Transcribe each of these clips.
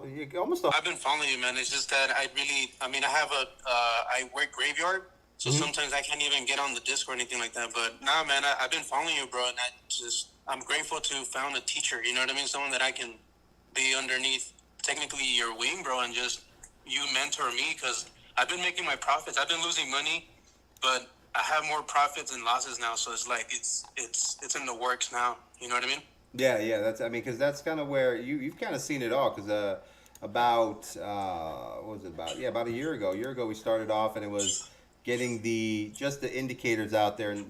You almost a I've been following you, man. It's just that I have I work graveyard, so Mhm. sometimes I can't even get on the disc or anything like that. But nah, man, I've been following you, bro, and I'm grateful to found a teacher. You know what I mean? Someone that I can be underneath, technically your wing, bro, and just you mentor me because I've been making my profits. I've been losing money, but I have more profits and losses now. So it's like it's in the works now. You know what I mean? Yeah, yeah. That's I mean, because that's kind of where you've kind of seen it all. Because about what was it about? Yeah, about a year ago. A year ago, we started off, and it was getting the just the indicators out there and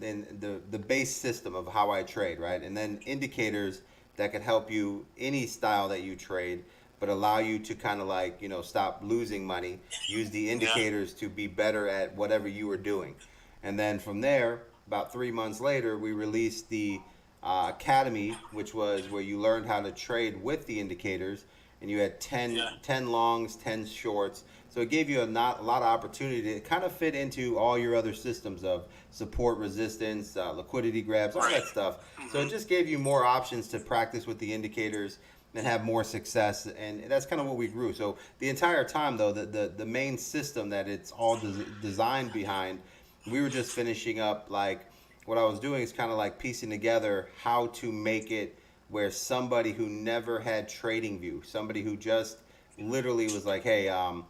the base system of how I trade, right? And then indicators that can help you any style that you trade, but allow you to kind of like stop losing money. Use the Yeah. indicators to be better at whatever you were doing, and then from there, about 3 months later, we released the Academy, which was where you learned how to trade with the indicators, and you had Yeah. 10 longs, 10 shorts. So it gave you a lot of opportunity to kind of fit into all your other systems of support, resistance, liquidity grabs, all Right. that stuff. So it Mm-hmm. just gave you more options to practice with the indicators and have more success, and that's kind of what we grew. So the entire time, though, the main system that it's all designed behind, we were just finishing up like what I was doing is kind of like piecing together how to make it where somebody who never had trading view, somebody who just literally was like, hey, I'm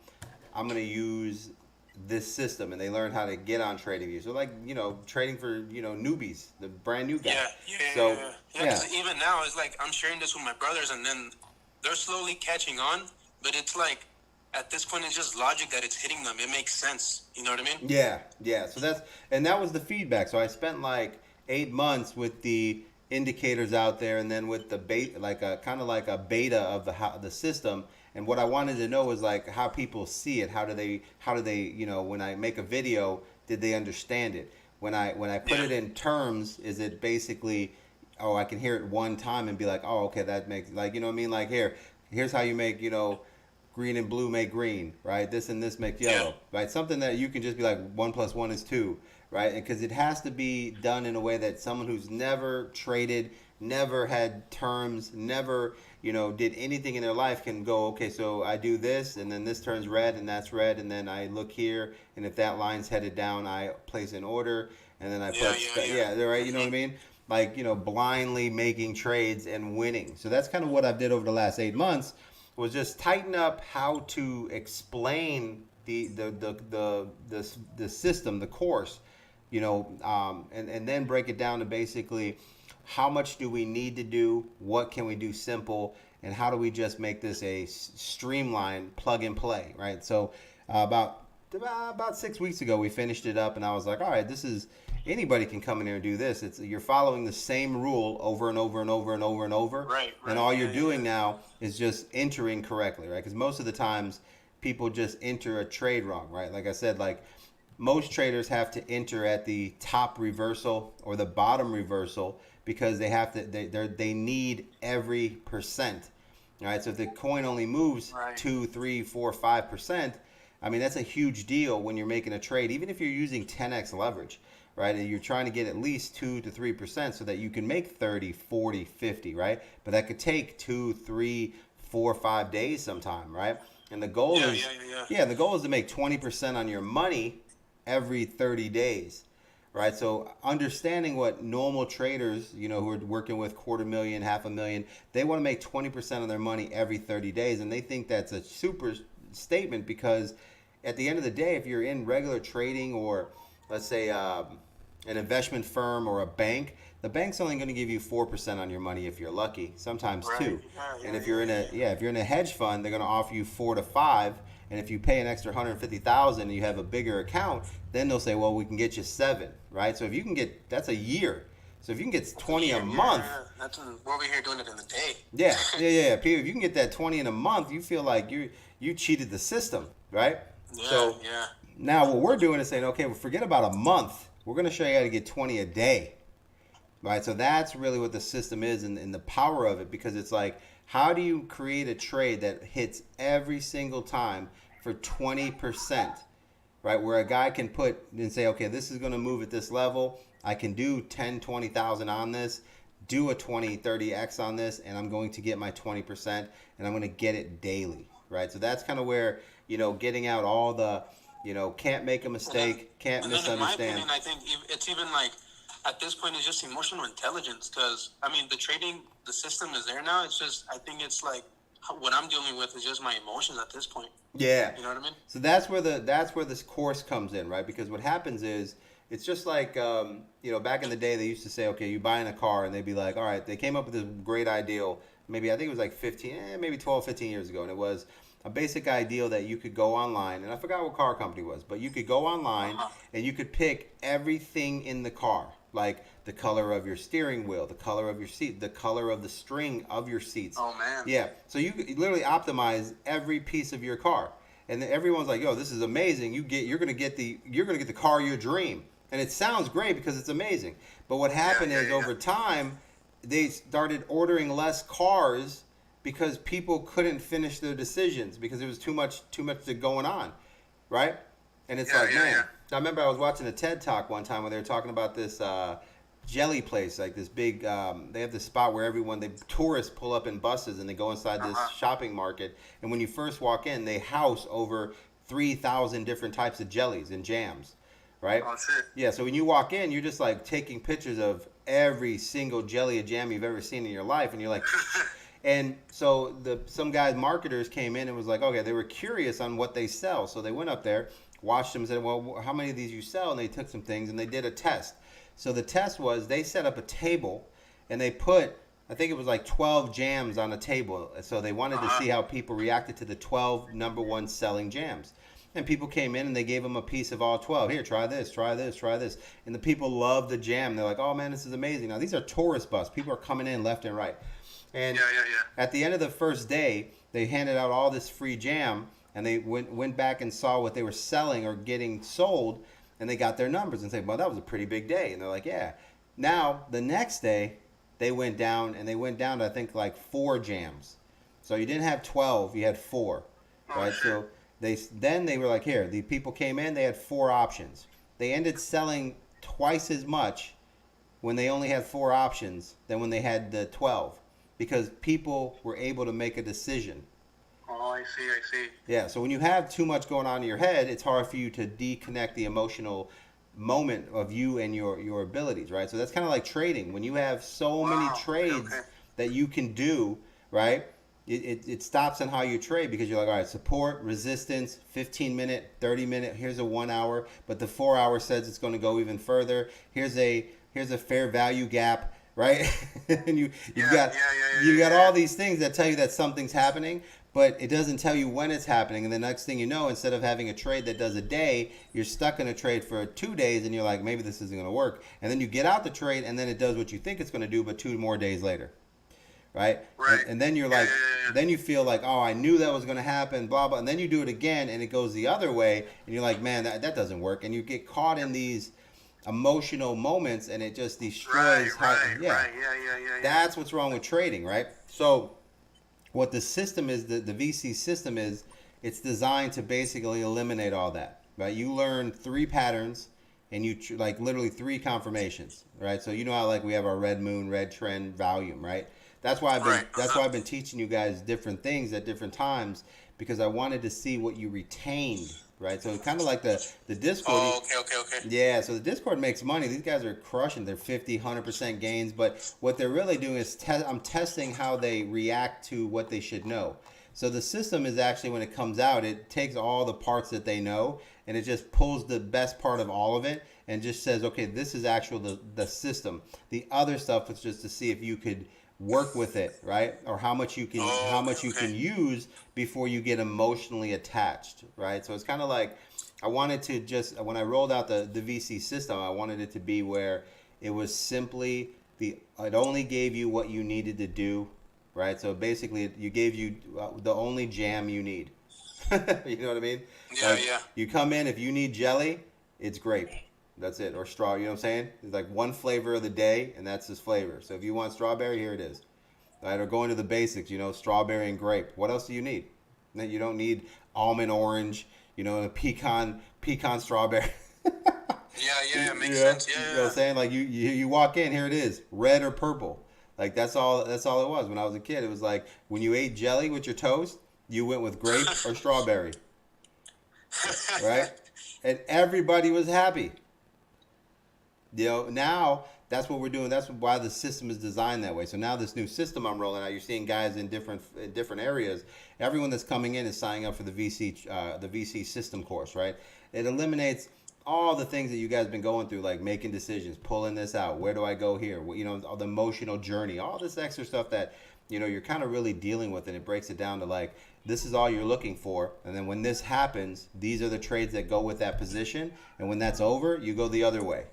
gonna use this system, and they learned how to get on trading view. So like trading for newbies, the brand new guy. Yeah, yeah, yeah, So yeah. Yeah, yeah, because even now, it's like I'm sharing this with my brothers, and then they're slowly catching on. But it's like at this point, it's just logic that it's hitting them. It makes sense. You know what I mean? yeah, yeah. So that was the feedback. So I spent like 8 months with the indicators out there, and then with the beta, like a kind of like a beta of the system. And what I wanted to know was like how people see it. How do they when I make a video, did they understand it? When I put Yeah, it in terms, is it basically, oh, I can hear it one time and be like, oh, okay, that makes, like, what I mean, like, here's how you make, green and blue make green, right? This and this make yeah, yellow, right? Something that you can just be like, 1 plus 1 is 2, right? Because it has to be done in a way that someone who's never traded, never had terms, never, did anything in their life can go, okay, so I do this, and then this turns red, and that's red, and then I look here, and if that line's headed down, I place an order, and then I yeah, put, yeah, yeah. yeah, right, you know what I Mm-hmm. mean? Like, blindly making trades and winning. So that's kind of what I've did over the last 8 months, was just tighten up how to explain the system, the course, and then break it down to basically how much do we need to do, what can we do simple, and how do we just make this a streamlined plug and play, right? So about 6 weeks ago, we finished it up, and I was like, all right, this is anybody can come in here and do this. It's you're following the same rule over and over and over and over and over, Right, and right. all you're Yeah, yeah, doing now is just entering correctly, right? Because most of the times people just enter a trade wrong, right? Like I said, like most traders have to enter at the top reversal or the bottom reversal because they need every percent. All right, so if the coin only moves yeah. Right. 2, 3, 4, 5%, I mean that's a huge deal when you're making a trade. Even if you're using 10x leverage, right, and you're trying to get at least 2 to 3% so that you can make 30, 40, 50, right? But that could take 2, 3, 4, 5 days sometime, right? And the goal Yeah, is, yeah, yeah, yeah. yeah, the goal is to make 20% on your money every 30 days, right? So understanding what normal traders, who are working with 250,000, 500,000, they want to make 20% of their money every 30 days. And they think that's a super statement because at the end of the day, if you're in regular trading or let's say an investment firm or a bank, the bank's only going to give you 4% on your money if you're lucky, sometimes Right. two. Yeah, And yeah, if you're in yeah, a yeah. yeah, if you're in a hedge fund, they're going to offer you 4 to 5. And if you pay an extra 150,000 and you have a bigger account, then they'll say, well, we can get you 7, right? So if you can get, that's a year. So if you can get That's a 20 a year. Yeah, month, yeah. We're over here doing it in the day. yeah, yeah, yeah, yeah. If you can get that 20 in a month, you feel like you cheated the system, right? Yeah, So yeah. now what we're doing is saying, okay, well, forget about a month. We're going to show you how to get 20 a day, right? So that's really what the system is and the power of it, because it's like, how do you create a trade that hits every single time for 20%, right? Where a guy can put and say, okay, this is going to move at this level. I can do 10, 20,000 on this. do a 20-30x on this, and I'm going to get my 20%, and I'm going to get it daily, right? So that's kind of where, getting out all the, can't make a mistake, can't misunderstand. In my opinion, I think it's even like, at this point, it's just emotional intelligence, because, I mean, the system is there now. It's just, I think it's like, what I'm dealing with is just my emotions at this point. Yeah. You know what I mean? So that's where this course comes in, right? Because what happens is, it's just like, back in the day, they used to say, okay, you buy in a car, and they'd be like, all right, they came up with this great ideal, maybe, I think it was like 12, 15 years ago, and it was a basic ideal that you could go online, and I forgot what car company it was, but you could go online, and you could pick everything in the car, like the color of your steering wheel, the color of your seat, the color of the string of your seats. Oh, man. Yeah, so you literally optimize every piece of your car. And then everyone's like, "Yo, this is amazing! You're gonna get the car of your dream." And it sounds great because it's amazing. But what happened is over time, they started ordering less cars because people couldn't finish their decisions because there was too much going on, right? And it's man. I remember I was watching a TED Talk one time where they were talking about this jelly place, like this big. They have this spot where tourists pull up in buses and they go inside this shopping market. And when you first walk in, they house over 3,000 different types of jellies and jams. Right? Oh, shit. Yeah, so when you walk in, you're just like taking pictures of every single jelly or jam you've ever seen in your life, and you're like, and so some guys, marketers, came in and was like, okay, they were curious on what they sell, so they went up there, watched them, and said, well, how many of these you sell? And they took some things and they did a test. So the test was they set up a table and they put, I think it was like 12 jams on a table, so they wanted to see how people reacted to the 12 number one selling jams. And people came in and they gave them a piece of all 12. Here, try this, try this, try this. And the people loved the jam. They're like, oh, man, this is amazing. Now, these are tourist buses. People are coming in left and right. And at the end of the first day, they handed out all this free jam. And they went back and saw what they were selling or getting sold. And they got their numbers and said, well, that was a pretty big day. And they're like, yeah. Now, the next day, they went down. And they went down to, I think, like 4 jams. So you didn't have 12. You had 4. Right? So they were like, here, the people came in, they had 4 options. They ended selling twice as much when they only had 4 options than when they had the 12 because people were able to make a decision. Oh, I see. Yeah, so when you have too much going on in your head, it's hard for you to disconnect the emotional moment of you and your abilities, right? So that's kind of like trading. When you have so many trades that you can do, right? It stops on how you trade because you're like, all right, support, resistance, 15-minute, 30-minute, here's a 1 hour, but the 4 hour says it's going to go even further. Here's a fair value gap, right? And you got all these things that tell you that something's happening, but it doesn't tell you when it's happening. And the next thing you know, instead of having a trade that does a day, you're stuck in a trade for 2 days and you're like, maybe this isn't going to work. And then you get out the trade and then it does what you think it's going to do, but 2 more days later. Right? And then you're like, then you feel like, oh, I knew that was going to happen, blah, blah. And then you do it again and it goes the other way. And you're like, man, that doesn't work. And you get caught in these emotional moments and it just destroys. That's what's wrong with trading, right? So what the system is, the VC system is, it's designed to basically eliminate all that, right? You learn 3 patterns and you like literally 3 confirmations, right? So you know how like we have our red moon, red trend, volume, right? That's why I've been teaching you guys different things at different times because I wanted to see what you retained, right? So kind of like the Discord. Oh, okay. Yeah, so the Discord makes money. These guys are crushing their 50, 100% gains, but what they're really doing is I'm testing how they react to what they should know. So the system is actually, when it comes out, it takes all the parts that they know and it just pulls the best part of all of it and just says, okay, this is actual the system. The other stuff was just to see if you could work with it, right? Or how much you can use before you get emotionally attached, right? So it's kind of like I wanted to just, when I rolled out the VC system, I wanted it to be where it was simply it only gave you what you needed to do, right? So basically it gave you the only jam you need. You know what I mean? Yeah. You come in, if you need jelly, it's grape. That's it. Or straw, you know what I'm saying? It's like one flavor of the day, and that's his flavor. So if you want strawberry, here it is. Right? Or going to the basics, strawberry and grape. What else do you need? You don't need almond orange, a pecan strawberry. Yeah, makes sense. Yeah. You know what I'm saying? Like you walk in, here it is, red or purple. Like that's all it was when I was a kid. It was like when you ate jelly with your toast, you went with grape or strawberry, right? And everybody was happy. Now that's what we're doing. That's why the system is designed that way. So now this new system I'm rolling out, you're seeing guys in different areas. Everyone that's coming in is signing up for the VC system course, right? It eliminates all the things that you guys have been going through, like making decisions, pulling this out. Where do I go here? All the emotional journey, all this extra stuff that you're kind of really dealing with, and it breaks it down to like this is all you're looking for, and then when this happens, these are the trades that go with that position, and when that's over, you go the other way.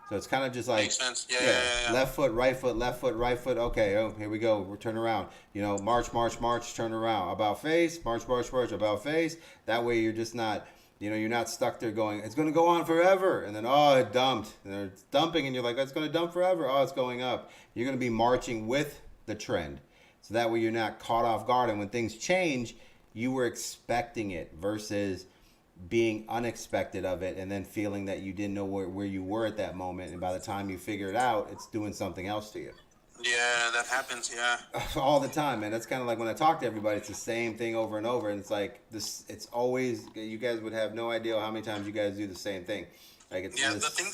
So it's kind of just like, makes sense. Yeah. left foot, right foot, left foot, right foot. Okay, here we go. We're turn around. March, march, march, turn around. About face, march, march, march, about face. That way you're just not, you're not stuck there going, it's going to go on forever. And then, it dumped. And it's dumping, and you're like, it's going to dump forever. Oh, it's going up. You're going to be marching with the trend. So that way you're not caught off guard. And when things change, you were expecting it versus being unexpected of it and then feeling that you didn't know where you were at that moment, and by the time you figure it out, it's doing something else to you. Yeah, that happens. Yeah, all the time, man. That's kind of like when I talk to everybody, it's the same thing over and over, and it's like this. It's always, you guys would have no idea how many times you guys do the same thing. Like it's the thing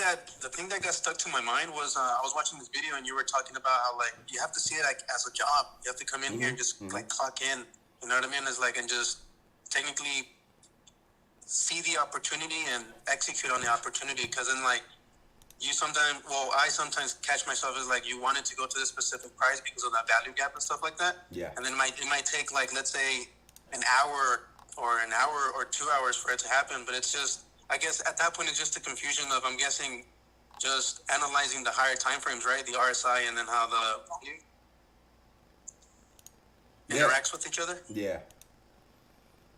that got stuck to my mind was I was watching this video and you were talking about how like you have to see it like as a job. You have to come in here and just like clock in. You know what I mean? It's like, and just technically see the opportunity and execute on the opportunity, because then like I sometimes catch myself as like you wanted to go to this specific price because of that value gap and stuff like that. Yeah. And then it might take like, let's say an hour or 2 hours for it to happen. But it's just, I guess at that point it's just a confusion of, I'm guessing, just analyzing the higher time frames, right? The RSI, and then how the interacts with each other. Yeah.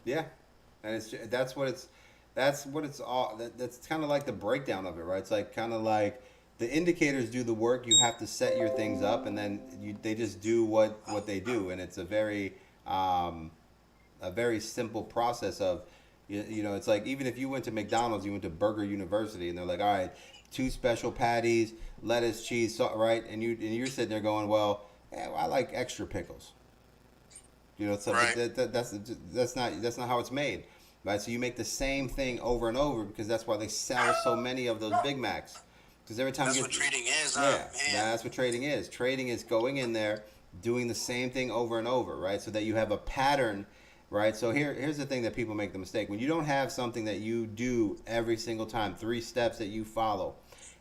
Yeah. And that's what it's all. That's kind of like the breakdown of it, right? It's like kind of like the indicators do the work. You have to set your things up, and then they just do what they do, and it's a very simple process of, it's like even if you went to McDonald's, you went to Burger University, and they're like, all right, 2 special patties, lettuce, cheese, right? And you're sitting there going, well, I like extra pickles. So right. That's not how it's made, right? So you make the same thing over and over because that's why they sell so many of those Big Macs. Because every time that's what trading is. Yeah, that's what trading is. Trading is going in there, doing the same thing over and over, right? So that you have a pattern, right? So here's the thing that people make the mistake. When you don't have something that you do every single time, 3 steps that you follow,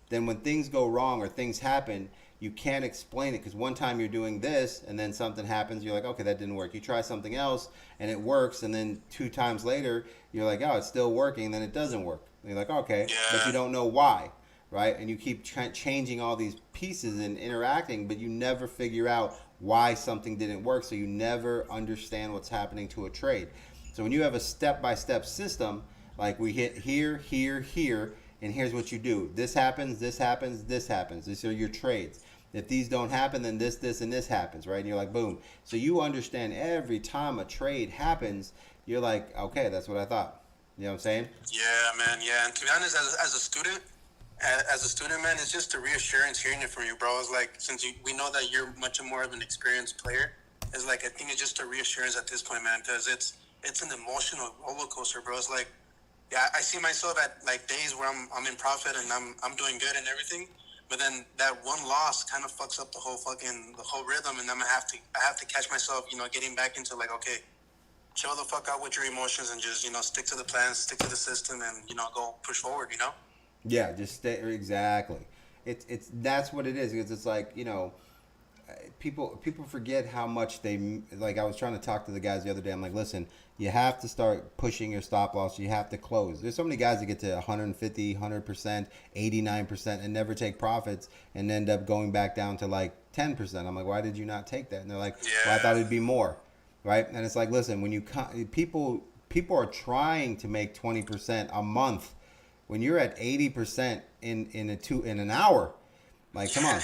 then when things go wrong or things happen, you can't explain it, because one time you're doing this and then something happens, you're like, okay, that didn't work. You try something else and it works, and then 2 times later you're like, oh, it's still working, and then it doesn't work. And you're like, okay, but you don't know why, right? And you keep changing all these pieces and interacting, but you never figure out why something didn't work, so you never understand what's happening to a trade. So when you have a step-by-step system, like we hit here, here, here, and here's what you do. This happens, this happens, this happens. These are your trades. If these don't happen, then this, and this happens, right? And you're like, boom. So you understand every time a trade happens, you're like, okay, that's what I thought. You know what I'm saying? Yeah, man. Yeah, and to be honest, as a student, man, it's just a reassurance hearing it from you, bro. It's like, since we know that you're much more of an experienced player, it's like, I think it's just a reassurance at this point, man, because it's an emotional roller coaster, bro. It's like, yeah, I see myself at like days where I'm in profit and I'm doing good and everything, but then that one loss kind of fucks up the whole rhythm, and I have to catch myself, getting back into like, okay, chill the fuck out with your emotions and just stick to the plan, stick to the system, and go push forward. Yeah, just stay exactly. It's that's what it is, because it's like people forget how much they like. I was trying to talk to the guys the other day. I'm like, listen, you have to start pushing your stop loss. You have to close. There's so many guys that get to 150, 100%, 89% and never take profits and end up going back down to like 10%. I'm like, why did you not take that? And they're like, well, I thought it'd be more, right? And it's like, listen, when people are trying to make 20% a month, when you're at 80% in an hour. Like, come on.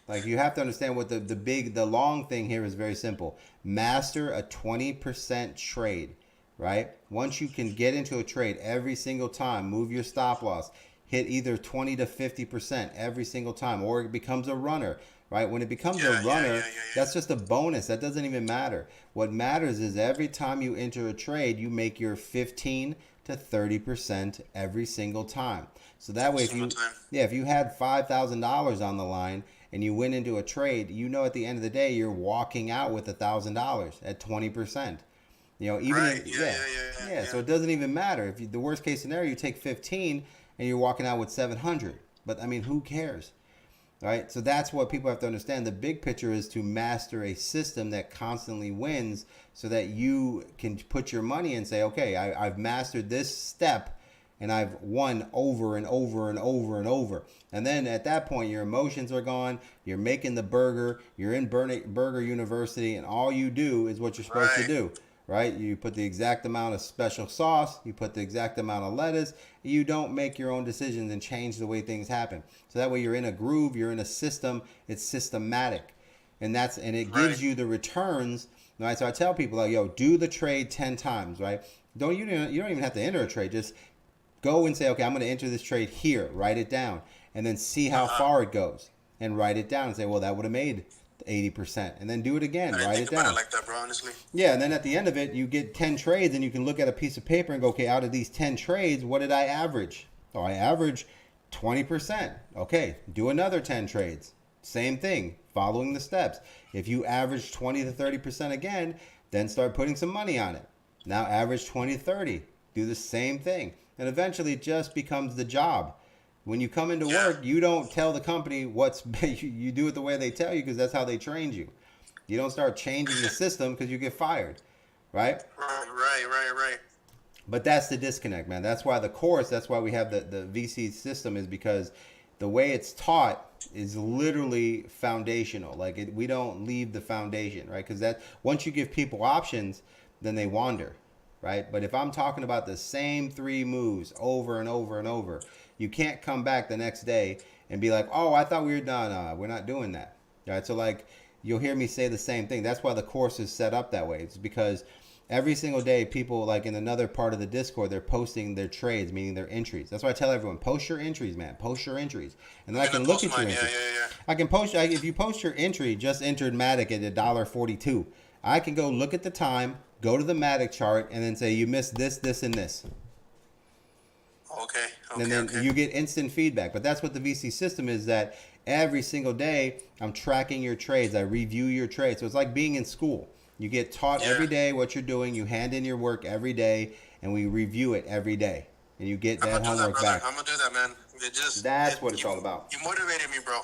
Like, you have to understand what the long thing here is very simple. Master a 20% trade, right? Once you can get into a trade every single time, move your stop loss, hit either 20 to 50% every single time, or it becomes a runner, right? When it becomes a Yeah, yeah, runner, yeah, yeah, yeah. that's just a bonus. That doesn't even matter. What matters is every time you enter a trade, you make your 15 to 30% every single time. So that Every way, if single you, time. yeah, if you had $5,000 on the line and you went into a trade, you know at the end of the day, you're walking out with $1,000 at 20%. You know, even Right. if, Yeah, yeah, yeah, yeah, yeah, yeah. So yeah. it doesn't even matter if you, the worst case scenario, you take 15 and you're walking out with 700. But I mean, who cares? Right? So that's what people have to understand. The big picture is to master a system that constantly wins so that you can put your money and say, okay, I've mastered this step and I've won over and over and over and over. And then at that point, your emotions are gone. You're making the burger. You're in Burger University, and all you do is what you're supposed to Right. do, right? You put the exact amount of special sauce. You put the exact amount of lettuce. You don't make your own decisions and change the way things happen. So that way, you're in a groove. You're in a system. It's systematic, and it Right. gives you the returns. Right? So I tell people like, yo, do the trade 10 times, right? You don't even have to enter a trade. Just go and say, okay, I'm going to enter this trade here. Write it down, and then see how Uh-huh. far it goes, and write it down and say, well, that would have made 80%, and then do it again. I didn't Write think it about it down. like that, bro. Honestly. Yeah, and then at the end of it, you get 10 trades, and you can look at a piece of paper and go, okay, out of these 10 trades, what did I average? Oh, I averaged 20%. Okay, do another 10 trades. Same thing, following the steps. If you average 20 to 30% again, then start putting some money on it. Now average 20 to 30. Do the same thing. And eventually it just becomes the job. When you come into Yeah. work, you don't tell the company what's, you do it the way they tell you because that's how they trained you. You don't start changing the system because you get fired, right? Right. Right. Right. Right. But that's the disconnect, man. That's why the course, that's why we have the VC system, is because the way it's taught is literally foundational. Like we don't leave the foundation, right? Because that once you give people options, then they wander, right? But if I'm talking about the same three moves over and over and over, you can't come back the next day and be like, oh, I thought we were done. We're not doing that, right? So like you'll hear me say the same thing. That's why the course is set up that way. It's because every single day people like in another part of the Discord, they're posting their trades, meaning their entries. That's why I tell everyone, post your entries, man. Post your entries, and then I I'm can gonna look post at your mine. Yeah. entries. Yeah. Yeah. I can post if you post your entry, just entered Matic at $1.42. I can go look at the time, go to the Matic chart, and then say you missed this, this, and this. Okay. And Okay. then Okay. you get instant feedback. But that's what the VC system is, that every single day I'm tracking your trades. I review your trades. So it's like being in school. You get taught Yeah. every day what you're doing. You hand in your work every day, and we review it every day. And you get I'm that gonna do that, homework brother. back. I'm gonna do that, man. That's what it's you, all about. You motivated me, bro.